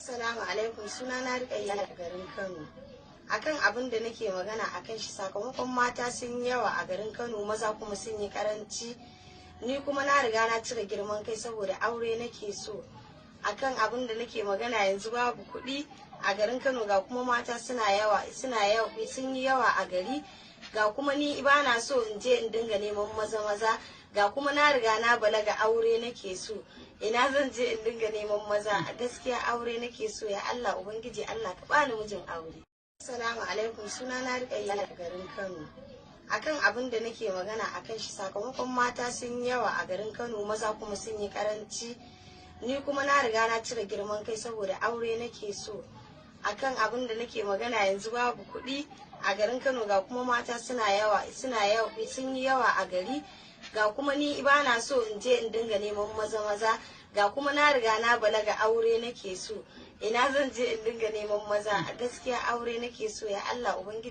Assalamu alaikum, suna na Rukayya a garin Kano. Akan abin da nake magana akan shi, sakamakon mata sun yawa a garin Kano, maza kuma sun yi karanci. Ni kuma na riga na cire girman kai saboda aure nake so. Akan abin da nake magana yanzu babu kuɗi a garin Kano, ga kuma mata sun yi yawa a gari. Ga kuma ni bana so in je in dinga neman maza, ga kuma na riga na balaga, aure nake so. Ina zan je in dinga neman maza? A gaskiya aure nake so. Ya Allah Ubangiji, Allah ka bani mijin aure. Assalamu alaikum, suna na Rukayya a garin Kano. Akan abin da nake magana akan shi, sakamakon mata sun yawa a garin Kano, maza kuma sun yi karanci. Ni kuma na riga na cire girman kai saboda aure nake so. Akan abin da nake magana yanzu babu kuɗi a garin Kano, ga kuma mata sun yi yawa a gari. Ga kuma ni bana so in je in dinga neman maza, ga kuma na riga na balaga, aure nake so. Ina zan je in dinga neman maza? A gaskiya aure nake so. Ya Allah Ubangiji.